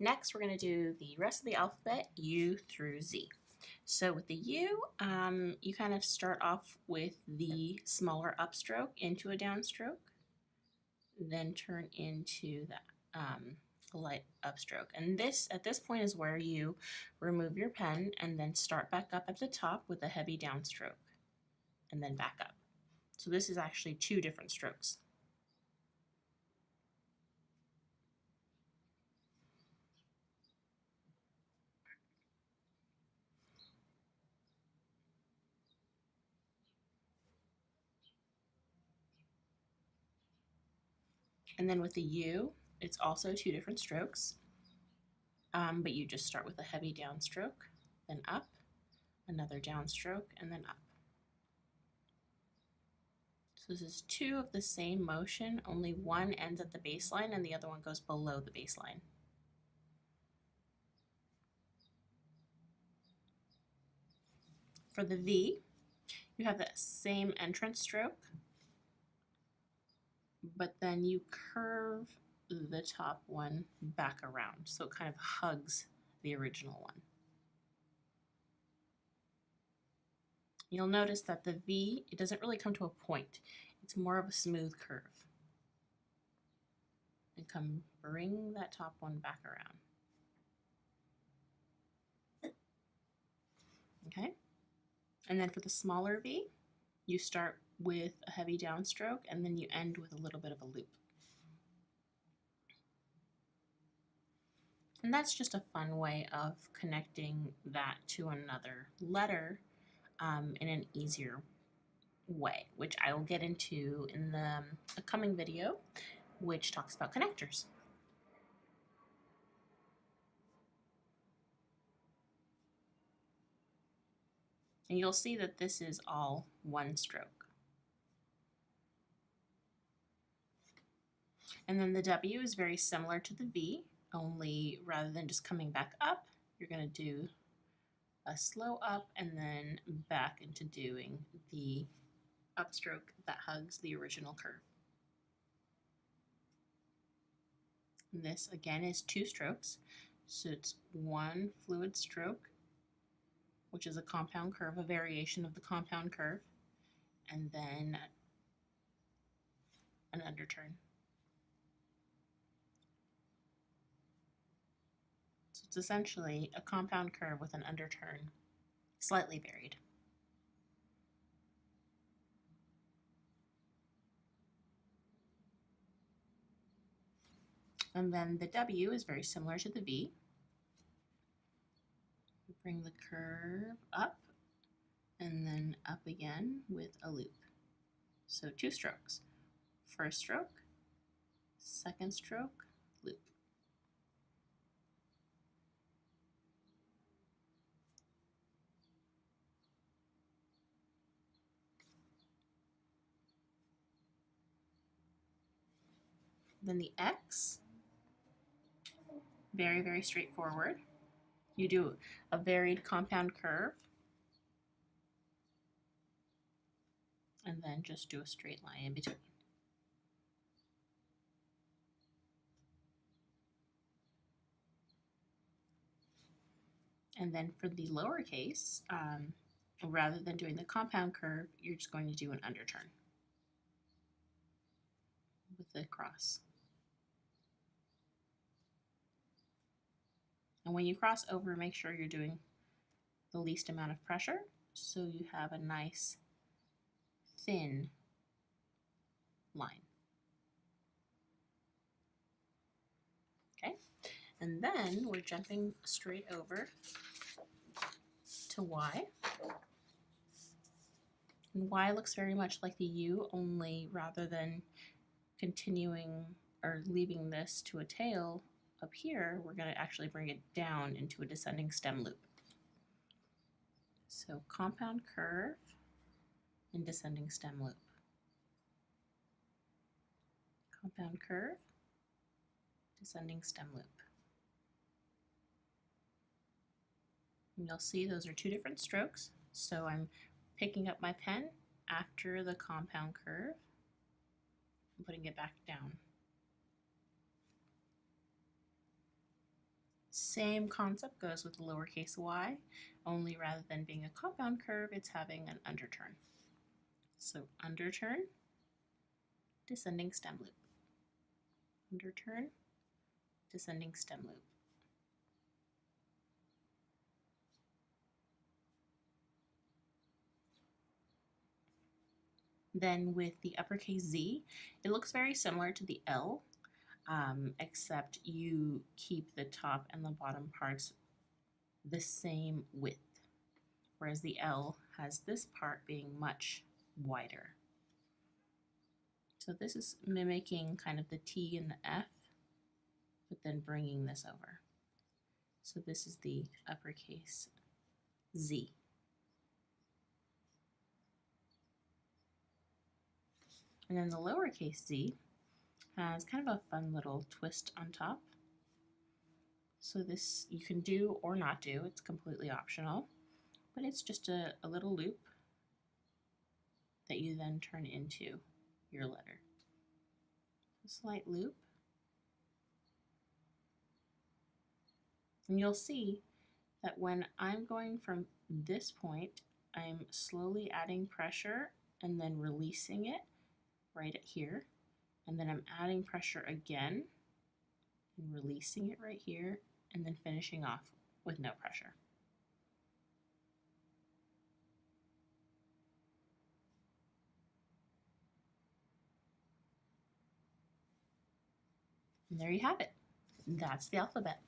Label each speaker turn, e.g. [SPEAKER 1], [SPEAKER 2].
[SPEAKER 1] Next, we're going to do the rest of the alphabet, U through Z. So with the U, you kind of start off with the smaller upstroke into a downstroke, then turn into the light upstroke. And this, at this point, is where you remove your pen and then start back up at the top with a heavy downstroke, and then back up. So this is actually two different strokes. And then with the U, it's also two different strokes, but you just start with a heavy downstroke, then up, another downstroke, and then up. So this is two of the same motion, only one ends at the baseline and the other one goes below the baseline. For the V, you have the same entrance stroke, but then you curve the top one back around, so it kind of hugs the original one. You'll notice that the V, it doesn't really come to a point. It's more of a smooth curve. And bring that top one back around. Okay? And then for the smaller V, you start with a heavy downstroke and then you end with a little bit of a loop. And that's just a fun way of connecting that to another letter in an easier way, which I will get into in the coming video, which talks about connectors. And you'll see that this is all one stroke. And then the W is very similar to the V, only rather than just coming back up, you're going to do a slow up and then back into doing the upstroke that hugs the original curve. And this again is two strokes, so it's one fluid stroke, which is a compound curve, a variation of the compound curve, and then an underturn. So it's essentially a compound curve with an underturn, slightly varied. And then the W is very similar to the V. We bring the curve up and then up again with a loop. So two strokes. First stroke, second stroke, loop. Then the X, very, very straightforward. You do a varied compound curve and then just do a straight line in between. And then for the lowercase, rather than doing the compound curve, you're just going to do an underturn with the cross. And when you cross over, make sure you're doing the least amount of pressure so you have a nice thin line. Okay, and then we're jumping straight over to Y. And Y looks very much like the U, only rather than continuing or leaving this to a tail up here, we're going to actually bring it down into a descending stem loop. So compound curve and descending stem loop. Compound curve, descending stem loop. And you'll see those are two different strokes. So I'm picking up my pen after the compound curve and putting it back down. Same concept goes with the lowercase y, only rather than being a compound curve, it's having an underturn. So underturn, descending stem loop. Underturn, descending stem loop. Then with the uppercase Z, it looks very similar to the L, except you keep the top and the bottom parts the same width, whereas the L has this part being much wider. So this is mimicking kind of the T and the F, but then bringing this over. So this is the uppercase Z. And then the lowercase z has kind of a fun little twist on top. So this you can do or not do, it's completely optional, but it's just a little loop that you then turn into your letter. A slight loop. And you'll see that when I'm going from this point, I'm slowly adding pressure and then releasing it right at here. And then I'm adding pressure again and releasing it right here, and then finishing off with no pressure. And there you have it. That's the alphabet.